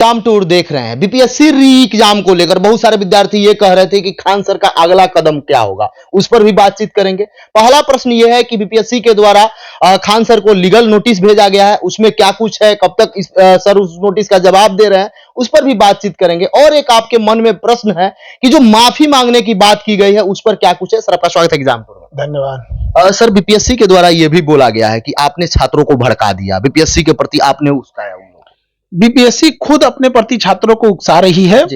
Exam tour देख रहे हैं। बीपीएससी री एग्जाम को लेकर बहुत सारे विद्यार्थी ये कह रहे थे कि खान सर का अगला कदम क्या होगा, उस पर भी बातचीत करेंगे। पहला प्रश्न ये है कि बीपीएससी के द्वारा खान सर को लीगल नोटिस भेजा गया है, उसमें क्या कुछ है, कब तक सर उस नोटिस का जवाब दे रहे हैं, उस पर भी बातचीत करेंगे। और एक आपके मन में प्रश्न है कि जो माफी मांगने की बात की गई है उस पर क्या कुछ है। सर आपका स्वागत है एग्जाम टूर में। धन्यवाद। सर बीपीएससी के द्वारा यह भी बोला गया है कि आपने छात्रों को भड़का दिया, बीपीएससी के प्रति आपने उकसाया। बीपीएससी खुद अपने प्रति छात्रों को उकसा रही है।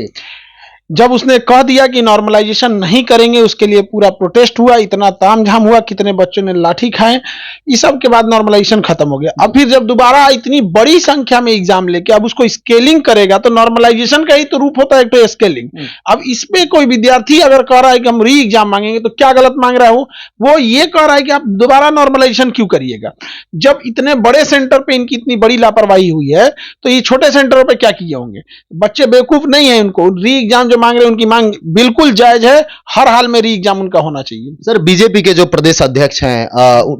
जब उसने कह दिया कि नॉर्मलाइजेशन नहीं करेंगे, उसके लिए पूरा प्रोटेस्ट हुआ, इतना तामझाम हुआ, कितने बच्चों ने लाठी खाए, इस सब के बाद नॉर्मलाइजेशन खत्म हो गया। अब फिर जब दोबारा इतनी बड़ी संख्या में एग्जाम लेके अब उसको स्केलिंग करेगा तो नॉर्मलाइजेशन का ही तो रूप होता है, तो स्केलिंग। अब इसमें कोई विद्यार्थी अगर कह रहा है कि हम री एग्जाम मांगेंगे तो क्या गलत मांग रहा हूं? वो ये कह रहा है कि आप दोबारा नॉर्मलाइजेशन क्यों करिएगा? जब इतने बड़े सेंटर पे इनकी इतनी बड़ी लापरवाही हुई है तो ये छोटे सेंटरों पे क्या किए होंगे? बच्चे बेवकूफ नहीं है, उनको री एग्जाम मांग रहे हैं उनकी मांग बिल्कुल जायज है, हर हाल में री एग्जाम उनका होना चाहिए। सर बीजेपी के जो प्रदेश अध्यक्ष हैं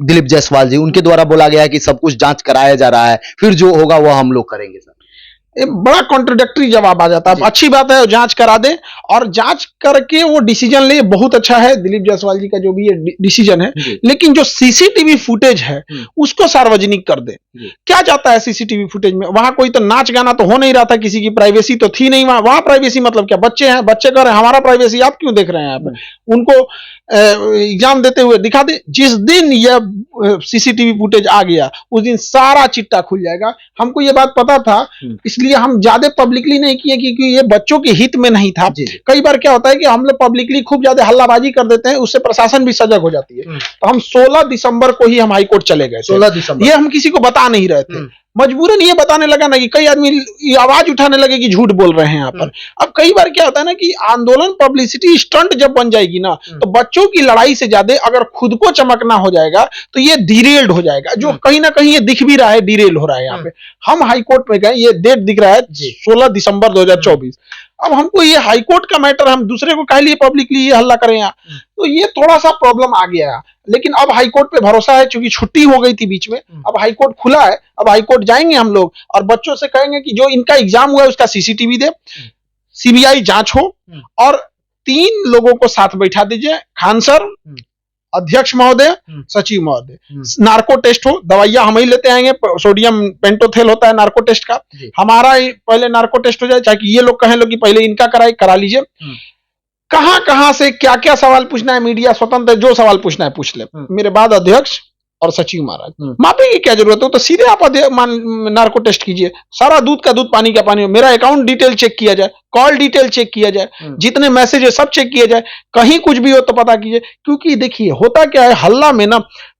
दिलीप जायसवाल जी, उनके द्वारा बोला गया है कि सब कुछ जांच कराया जा रहा है, फिर जो होगा वो हम लोग करेंगे। सर एक बड़ा कॉन्ट्रोडक्टरी जवाब आ जाता है। अच्छी बात है, जांच करा दे और जांच करके वो डिसीजन ले, बहुत अच्छा है दिलीप जायसवाल जी का जो भी ये डिसीजन है। लेकिन जो सीसीटीवी फुटेज है उसको सार्वजनिक कर दे। क्या जाता है सीसीटीवी फुटेज में? वहां कोई तो नाच गाना तो हो नहीं रहा था, किसी की प्राइवेसी तो थी नहीं। वहां प्राइवेसी मतलब क्या? बच्चे हैं, बच्चे कह रहे हैं हमारा प्राइवेसी आप क्यों देख रहे हैं? यहाँ पे उनको एग्जाम देते हुए दिखा दे। जिस दिन यह सीसीटीवी फुटेज आ गया उस दिन सारा चिट्टा खुल जाएगा। हमको ये बात पता था, इसलिए हम ज्यादा पब्लिकली नहीं किए क्योंकि ये बच्चों के हित में नहीं था। कई बार क्या होता है कि हम लोग पब्लिकली खूब ज्यादा हल्लाबाजी कर देते हैं, उससे प्रशासन भी सजग हो जाती है। तो हम 16 दिसंबर को ही हम हाईकोर्ट चले गए। 16 दिसंबर ये हम किसी को बता नहीं रहे थे, मजबूरन ये बताने लगा ना कि कई आदमी आवाज उठाने लगे कि झूठ बोल रहे हैं यहाँ पर। अब कई बार क्या होता है ना कि आंदोलन पब्लिसिटी स्टंट जब बन जाएगी ना तो बच्चों की लड़ाई से ज्यादा अगर खुद को चमकना हो जाएगा तो ये डिरेल्ड हो जाएगा, जो कहीं ना कहीं ये दिख भी रहा है, डिरेल हो रहा है। यहाँ पे हम हाईकोर्ट में गए, ये डेट दिख रहा है 16 दिसंबर 2024। अब हमको ये हाईकोर्ट का मैटर, हम दूसरे को कह लिए पब्लिकली ये हल्ला करें यहाँ, तो ये थोड़ा सा प्रॉब्लम आ गया। लेकिन अब हाईकोर्ट पे भरोसा है, क्योंकि छुट्टी हो गई थी बीच में, अब हाईकोर्ट खुला है। अब हाईकोर्ट जाएंगे हम लोग और बच्चों से कहेंगे कि जो इनका एग्जाम हुआ है उसका सीसीटीवी दे, सीबीआई जांच हो और 3 लोगों को साथ बैठा दीजिए, खान सर, अध्यक्ष महोदय, सचिव महोदय, नार्को टेस्ट हो, दवाइयां हम ही लेते आएंगे, सोडियम पेंटोथेल होता है नार्को टेस्ट का, हमारा पहले नार्को टेस्ट हो जाए, चाहे ये लोग कहें लो कि पहले इनका करा लीजिए। कहां से क्या क्या सवाल पूछना है, मीडिया स्वतंत्र है, जो सवाल पूछना है पूछ ले। मेरे बाद अध्यक्ष और सचिव महाराज, माफी की क्या जरूरत हो? तो सीधे आप नार्को टेस्ट कीजिए, सारा दूध का दूध पानी का पानी हो, मेरा अकाउंट डिटेल चेक किया जाए, कॉल डिटेल चेक किया जाए, जितने मैसेज है सब चेक किया जाए, कहीं कुछ भी हो तो पता कीजिए। क्योंकि देखिए होता क्या है, हल्ला में ना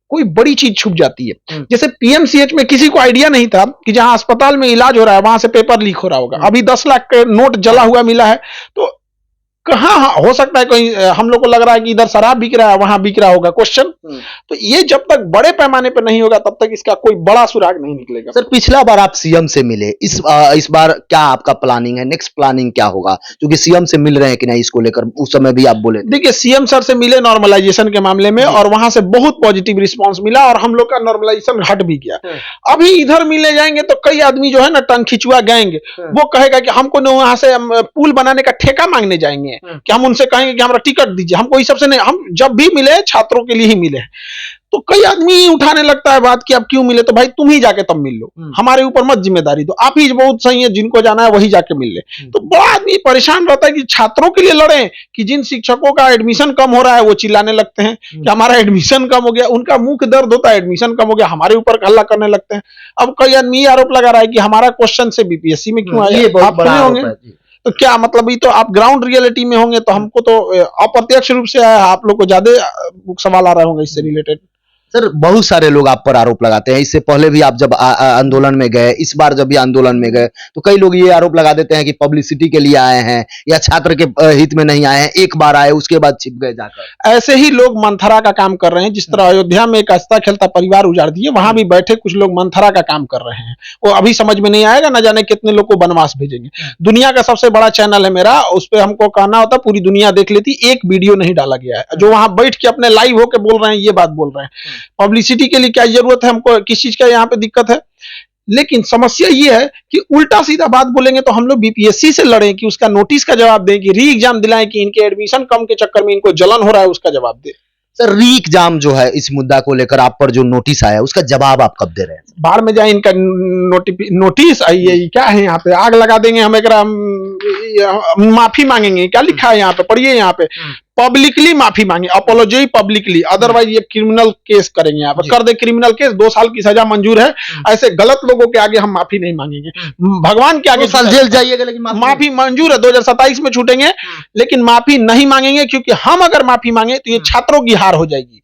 कोई बड़ी चीज छुप जाती है। जैसे पीएमसीएच में किसी को आइडिया नहीं था कि जहां अस्पताल में इलाज हो रहा है वहां से पेपर लीक हो रहा होगा। अभी 10 लाख के नोट जला हुआ मिला है, तो कहाँ हो सकता है कहीं हम लोग को लग रहा है कि इधर शराब बिक रहा है वहां बिक रहा होगा, क्वेश्चन। तो ये जब तक बड़े पैमाने पर नहीं होगा तब तक इसका कोई बड़ा सुराग नहीं निकलेगा। सर पिछला बार आप सीएम से मिले, इस बार क्या आपका प्लानिंग है, नेक्स्ट प्लानिंग क्या होगा? क्योंकि सीएम से मिल रहे हैं कि नहीं इसको लेकर उस समय भी आप बोले। देखिए सीएम सर से मिले नॉर्मलाइजेशन के मामले में और वहां से बहुत पॉजिटिव रिस्पॉन्स मिला और हम लोग का नॉर्मलाइजेशन हट भी गया। अभी इधर मिलने जाएंगे तो कई आदमी जो है ना टंग खिंचुआ गैंग, वो कहेगा कि हमको वहां से पुल बनाने का ठेका मांगने जाएंगे कि हम उनसे कहेंगे कि हमारा टिकट दीजिए। हमको इस सबसे नहीं, हम जब भी मिले छात्रों के लिए ही मिले। तो कई आदमी उठाने लगता है बात कि आप क्यों मिले, तो भाई तुम ही जाके तब मिल लो, हमारे ऊपर मत जिम्मेदारी दो, आप ही बहुत सही है, जिनको जाना है वही जाके मिल ले। तो बड़ा आदमी परेशान रहता है कि छात्रों के लिए लड़े कि जिन शिक्षकों का एडमिशन कम हो रहा है वो चिल्लाने लगते हैं कि हमारा एडमिशन कम हो गया, उनका मुख दर्द होता है एडमिशन कम हो गया, हमारे ऊपर हल्ला करने लगते हैं। अब कई आदमी आरोप लगा रहा है कि हमारा क्वेश्चन से बीपीएससी में क्यों आया, आप सुने होंगे। तो क्या मतलब, ये तो आप ग्राउंड रियलिटी में होंगे तो हमको तो अप्रत्यक्ष रूप से आया, आप लोग को ज्यादा सवाल आ रहे होंगे इससे रिलेटेड। सर बहुत सारे लोग आप पर आरोप लगाते हैं, इससे पहले भी आप जब आंदोलन में गए, इस बार जब भी आंदोलन में गए तो कई लोग ये आरोप लगा देते हैं कि पब्लिसिटी के लिए आए हैं या छात्र के हित में नहीं आए हैं, एक बार आए उसके बाद छिप गए जाकर। ऐसे ही लोग मंथरा का काम कर रहे हैं, जिस तरह अयोध्या में एक हंसता खेलता परिवार उजाड़ दिए, वहां भी बैठे कुछ लोग मंथरा का काम कर रहे हैं। वो अभी समझ में नहीं आएगा, न जाने कितने लोग को बनवास भेजेंगे। दुनिया का सबसे बड़ा चैनल है मेरा, उस पर हमको कहना होता पूरी दुनिया देख लेती, एक वीडियो नहीं डाला गया है। जो वहां बैठ के अपने लाइव होके बोल रहे हैं ये बात बोल रहे हैं। पब्लिसिटी के लिए क्या जरूरत है हमको, किस चीज का यहाँ पे दिक्कत है? लेकिन समस्या ये है कि उल्टा सीधा बात बोलेंगे तो हम लोग बीपीएससी से लड़ें कि उसका नोटिस का जवाब दें, कि री एग्जाम दिलाएं, कि इनके एडमिशन कम के चक्कर में इनको जलन हो रहा है उसका जवाब दे। सर री एग्जाम जो है इस मुद्दा को लेकर आप पर जो नोटिस आया उसका जवाब आप कब दे रहे हैं? बाहर में जाए इनका नोटिस आई है, क्या है यहाँ पे, आग लगा देंगे हम, एक माफी मांगेंगे, क्या लिखा है यहाँ पे, पढ़िए यहाँ पे, पब्लिकली माफी मांगे, अपोलोजी पब्लिकली, अदरवाइज ये क्रिमिनल केस करेंगे, यहाँ पर कर दे क्रिमिनल केस, 2 साल की सजा मंजूर है, ऐसे गलत लोगों के आगे हम माफी नहीं मांगेंगे, भगवान के आगे 2 साल जेल जाइएगा लेकिन माफी मंजूर है, 2027 में छूटेंगे, लेकिन माफी नहीं मांगेंगे, क्योंकि हम अगर माफी मांगे तो ये छात्रों की हार हो जाएगी,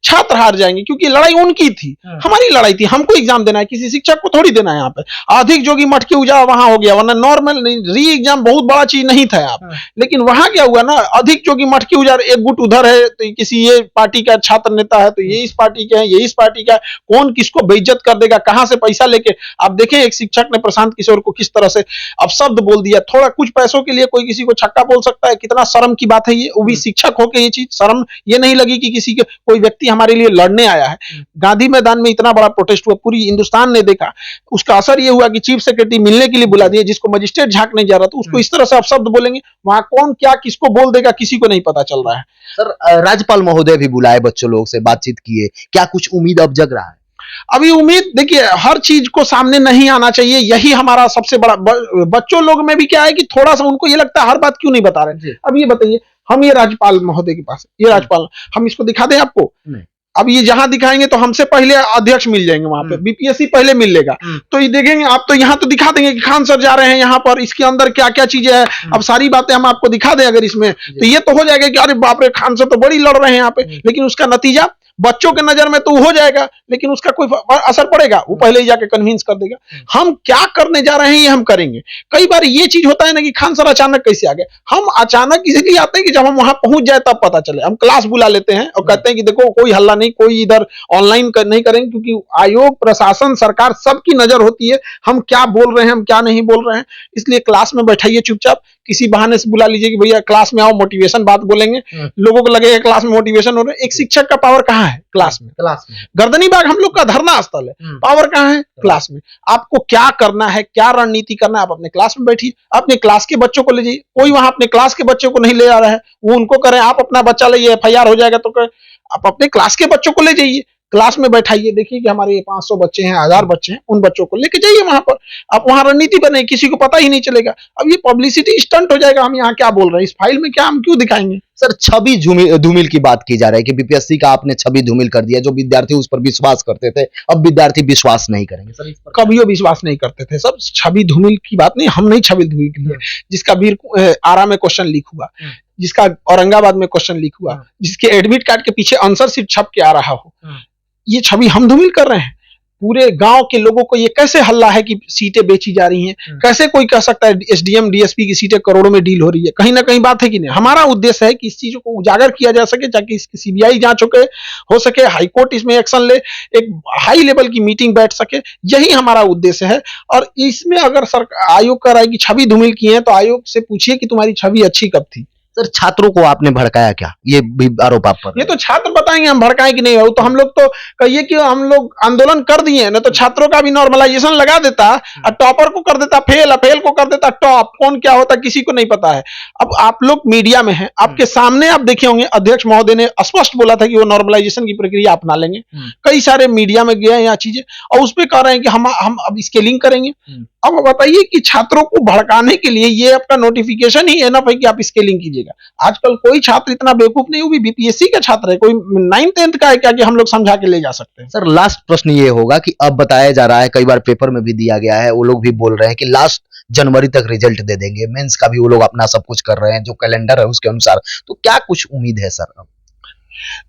छात्र हार जाएंगे, क्योंकि लड़ाई उनकी थी, हमारी लड़ाई थी, हमको एग्जाम देना है, किसी शिक्षक को थोड़ी देना है। यहाँ पे अधिक जोगी मठ के उजाड़ वहां हो गया, वरना नॉर्मल री एग्जाम बहुत बड़ा चीज नहीं था यहाँ पे, लेकिन वहां क्या हुआ ना, अधिक जोगी मठ के उजाड़, एक गुट उधर है तो किसी ये पार्टी का छात्र नेता है तो ये इस पार्टी के हैं, ये इस पार्टी का है, कौन किसको बेइज्जत कर देगा, कहां से पैसा लेके। आप देखें एक शिक्षक ने प्रशांत किशोर को किस तरह से अपशब्द बोल दिया, थोड़ा कुछ पैसों के लिए कोई किसी को छक्का बोल सकता है, कितना शर्म की बात है ये, वो भी शिक्षक होके ये चीज शर्म ये नहीं लगी कि किसी के कोई व्यक्ति हमारे लिए लड़ने आया है। गांधी मैदान में इतना बड़ा प्रोटेस्ट हुआ, पूरी हिंदुस्तान ने देखा, उसका असर ये हुआ कि चीफ सेक्रेटरी मिलने के लिए बुला दिया, जिसको मजिस्ट्रेट झांकने जा रहा था उसको इस तरह से अपशब्द बोलेंगे, वहां कौन क्या किसको बोल देगा किसी को नहीं पता चल रहा है। सर राज्यपाल महोदय भी बुलाए, बच्चों लोग से बातचीत किए, क्या कुछ उम्मीद अब जग रहा है? अभी उम्मीद देखिए, हर चीज को सामने नहीं आना चाहिए, यही हमारा सबसे बड़ा बच्चों लोग में भी क्या है कि थोड़ा सा उनको ये लगता है हर बात क्यों नहीं बता रहे। अब ये बताइए, हम ये राज्यपाल महोदय के पास, ये राज्यपाल, हम इसको दिखा दें आपको? अब ये जहां दिखाएंगे तो हमसे पहले अध्यक्ष मिल जाएंगे, वहां पे बीपीएससी पहले मिल लेगा, तो ये देखेंगे आप, तो यहाँ तो दिखा देंगे कि खान सर जा रहे हैं यहाँ पर, इसके अंदर क्या क्या चीजें हैं, अब सारी बातें हम आपको दिखा दें अगर इसमें, तो ये तो हो जाएगा कि अरे बाप रे खान सर तो बड़ी लड़ रहे हैं यहाँ पे, लेकिन उसका नतीजा बच्चों के नजर में तो हो जाएगा, लेकिन उसका कोई असर पड़ेगा, वो पहले ही जाके कन्विंस कर देगा। हम क्या करने जा रहे हैं ये हम करेंगे। कई बार ये चीज होता है ना कि खान सर अचानक कैसे आ गए, हम अचानक इसलिए आते हैं कि जब हम वहां पहुंच जाए तब पता चले। हम क्लास बुला लेते हैं और कहते हैं कि देखो कोई हल्ला नहीं, कोई इधर ऑनलाइन नहीं करेंगे, क्योंकि आयोग, प्रशासन, सरकार सबकी नजर होती है हम क्या बोल रहे हैं, हम क्या नहीं बोल रहे हैं, इसलिए क्लास में बैठाइए चुपचाप, किसी बहाने से बुला लीजिए कि भैया क्लास में आओ, मोटिवेशन बात बोलेंगे, लोगों को लगेगा क्लास में मोटिवेशन हो रहा है। एक शिक्षक का पावर कहाँ है? क्लास में। गर्दनी बाग हम लोग का धरना स्थल है, पावर कहाँ है? क्लास में। आपको क्या करना है, क्या रणनीति करना है, आप अपने क्लास में बैठिए, अपने क्लास के बच्चों को ले जाइए। कोई वहां अपने क्लास के बच्चों को नहीं ले आ रहा है, वो उनको करें, आप अपना बच्चा लाइए, एफआईआर हो जाएगा तो आप अपने क्लास के बच्चों को ले जाइए, क्लास में बैठाइए, देखिए कि हमारे 500 बच्चे हैं, 1000 बच्चे हैं, उन बच्चों को लेके जाइए वहां पर, आप वहां रणनीति बनाइए, किसी को पता ही नहीं चलेगा। अब ये पब्लिसिटी स्टंट हो जाएगा, हम यहाँ क्या बोल रहे हैं, इस फाइल में क्या हम क्यों दिखाएंगे। सर छवि धूमिल की बात की जा रही है कि बीपीएससी का आपने छवि धूमिल कर दिया, जो विद्यार्थी उस पर विश्वास करते थे अब विद्यार्थी विश्वास नहीं करेंगे। सर कभी विश्वास नहीं करते थे, सब छवि धूमिल की बात नहीं, हम नहीं छवि धूमिल की, जिसका वीर आरा में क्वेश्चन लीक हुआ, जिसका औरंगाबाद में क्वेश्चन लीक हुआ, जिसके एडमिट कार्ड के पीछे आंसर शीट छप के आ रहा हो, ये छवि हम धूमिल कर रहे हैं। पूरे गांव के लोगों को ये कैसे हल्ला है कि सीटें बेची जा रही हैं, कैसे कोई कह सकता है एसडीएम डीएसपी की सीटें करोड़ों में डील हो रही है, कहीं ना कहीं बात है कि नहीं। हमारा उद्देश्य है कि इस चीजों को उजागर किया जा सके, ताकि इसकी सीबीआई जांच हो सके, हाईकोर्ट इसमें एक्शन ले, एक हाई लेवल की मीटिंग बैठ सके, यही हमारा उद्देश्य है। और इसमें अगर सरकार आयोग कह रहा है कि छवि धूमिल की है, तो आयोग से पूछिए कि तुम्हारी छवि अच्छी कब थी। सर छात्रों को आपने भड़काया क्या, ये भी आरोप आप पर? ये तो छात्र बताएंगे हम भड़काए कि नहीं हो, तो हम लोग तो कहिए कि हम लोग आंदोलन कर दिए ना, तो छात्रों का भी नॉर्मलाइजेशन लगा देता और टॉपर को कर देता फेल, फेल को कर देता टॉप, कौन क्या होता किसी को नहीं पता है। अब आप लोग मीडिया में हैं, आपके सामने आप देखे होंगे अध्यक्ष महोदय ने स्पष्ट बोला था कि वो नॉर्मलाइजेशन की प्रक्रिया अपना लेंगे। कई सारे मीडिया में गए यहाँ चीजें, और उस पर कह रहे हैं कि हम अब स्केलिंग करेंगे। अब बताइए कि छात्रों को भड़काने के लिए ये आपका नोटिफिकेशन ही एनफ है कि आप स्केलिंग कीजिएगा। आजकल कोई छात्र इतना बेवकूफ नहीं, वो भी बीपीएससी का छात्र है, कोई 9th 10th का है क्या कि हम लोग समझा के ले जा सकते हैं। सर लास्ट प्रश्न ये होगा कि अब बताया जा रहा है, कई बार पेपर में भी दिया गया है, वो लोग भी बोल रहे हैं कि लास्ट जनवरी तक रिजल्ट दे देंगे, मेंस का भी वो लोग अपना सब कुछ कर रहे हैं, जो कैलेंडर है उसके अनुसार, तो क्या कुछ उम्मीद है सर?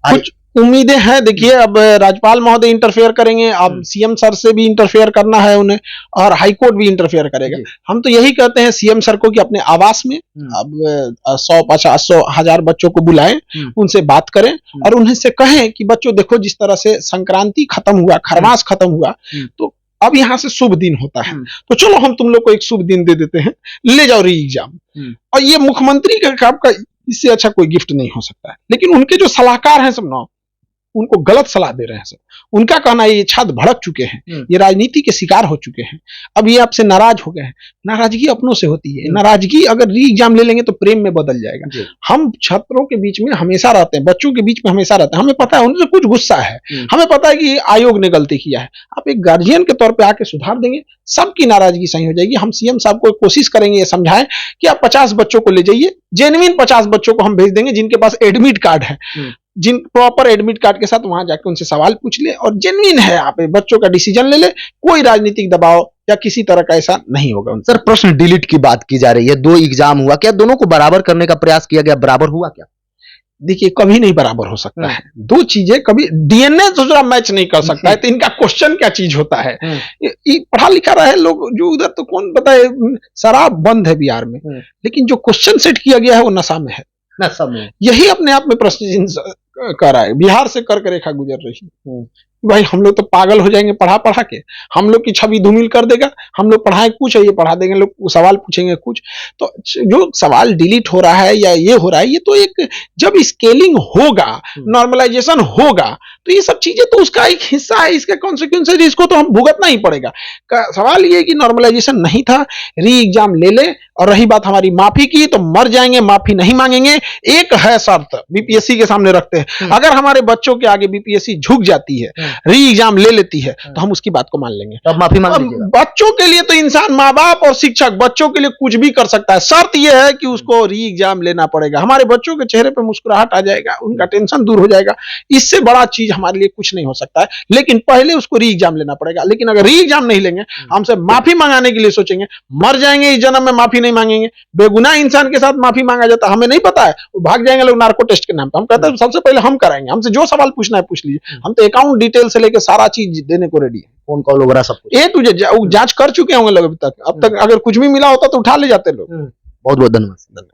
कुछ उम्मीदें हैं, देखिए अब राज्यपाल महोदय इंटरफेयर करेंगे, अब सीएम सर से भी इंटरफेयर करना है उन्हें, और हाई कोर्ट भी इंटरफेयर करेगा। हम तो यही कहते हैं सीएम सर को कि अपने आवास में अब 100-50-100-1000 बच्चों को बुलाएं, उनसे बात करें और उन्हें से कहें कि बच्चों देखो, जिस तरह से संक्रांति खत्म हुआ, खरमास खत्म हुआ, तो अब यहाँ से शुभ दिन होता है, तो चलो हम तुम लोग को एक शुभ दिन दे देते हैं, ले जाओ री एग्जाम। और ये मुख्यमंत्री का आपका इससे अच्छा कोई गिफ्ट नहीं हो सकता है। लेकिन उनके जो सलाहकार हैं सब ना, उनको गलत सलाह दे रहे हैं सब, उनका कहना है ये छात्र भड़क चुके हैं, ये राजनीति के शिकार हो चुके हैं, अब ये आपसे नाराज हो गए हैं। नाराजगी अपनों से होती है, नाराजगी अगर री एग्जाम ले लेंगे तो प्रेम में बदल जाएगा। हम छात्रों के बीच में हमेशा रहते हैं, बच्चों के बीच में हमेशा रहते हैं, हमें पता है उनसे कुछ गुस्सा है, हमें पता है कि आयोग ने गलती किया है, आप एक गार्जियन के तौर पे आके सुधार देंगे, सबकी नाराजगी सही हो जाएगी। हम सीएम साहब को कोशिश करेंगे ये समझाएं कि आप 50 बच्चों को ले जाइए, जेन्युइन 50 बच्चों को हम भेज देंगे जिनके पास एडमिट कार्ड है, जिन प्रॉपर एडमिट कार्ड के साथ वहां जाके उनसे सवाल पूछ ले और जेन्युइन है, आप बच्चों का डिसीजन ले ले, कोई राजनीतिक दबाव या किसी तरह का ऐसा नहीं होगा। सर प्रश्न डिलीट की बात की जा रही है, 2 एग्जाम हुआ, क्या दोनों को बराबर करने का प्रयास किया गया, बराबर हुआ क्या? देखिए कभी नहीं बराबर हो सकता है, दो चीजें कभी डीएनए तो जरा मैच नहीं कर सकता है, तो इनका क्वेश्चन क्या चीज होता है? ये पढ़ा लिखा रहा है लोग जो उधर, तो कौन पता है, शराब बंद है बिहार में, लेकिन जो क्वेश्चन सेट किया गया है वो नशा में है, नशा में, यही अपने आप में प्रश्न चिन्ह कर रहा है। बिहार से कर्क रेखा गुजर रही है, भाई हम लोग तो पागल हो जाएंगे पढ़ा पढ़ा के, हम लोग की छवि धूमिल कर देगा, हम लोग पढ़ाएं कुछ है, ये पढ़ा देंगे, लोग सवाल पूछेंगे कुछ, तो जो सवाल डिलीट हो रहा है या ये हो रहा है, ये तो एक जब स्केलिंग होगा, नॉर्मलाइजेशन होगा, तो ये सब चीजें तो उसका एक हिस्सा है, इसका कॉन्सिक्वेंसेस इसको तो हम भुगतना ही पड़ेगा। सवाल ये कि नॉर्मलाइजेशन नहीं था, री एग्जाम ले ले, और रही बात हमारी माफी की, तो मर जाएंगे, माफी नहीं मांगेंगे। एक है शर्त बीपीएससी के सामने रखते हैं, अगर हमारे बच्चों के आगे बीपीएससी झुक जाती है, री एग्जाम ले लेती है, तो हम उसकी बात को मान लेंगे, तब माफी मांग लीजिएगा। बच्चों के लिए तो इंसान, माँ बाप और शिक्षक बच्चों के लिए कुछ भी कर सकता है, शर्त यह है कि उसको री एग्जाम लेना पड़ेगा। हमारे बच्चों के चेहरे पर मुस्कुराहट आ जाएगा, उनका टेंशन दूर हो जाएगा, इससे बड़ा चीज हमारे लिए कुछ नहीं हो सकता है, लेकिन पहले उसको री एग्जाम लेना पड़ेगा। लेकिन अगर री एग्जाम नहीं लेंगे, हमसे माफी मंगाने के लिए सोचेंगे, मर जाएंगे, इस जन्म में माफी नहीं मांगेंगे। बेगुनाह इंसान के साथ माफी मांगा जाता है, हमें नहीं पता है, वो भाग जाएंगे लोग नार्को टेस्ट के नाम पे। हम कहते हैं सबसे पहले हम कराएंगे, हमसे जो सवाल पूछना है पूछ लीजिए, हम तो अकाउंट डिटेल से लेकर सारा चीज देने को रेडी है, फोन कॉल वगैरह सब कुछ, तुझे जांच कर चुके होंगे लोग अभी तक, अब तक अगर कुछ भी मिला होता तो उठा ले जाते लोग। बहुत बहुत धन्यवाद।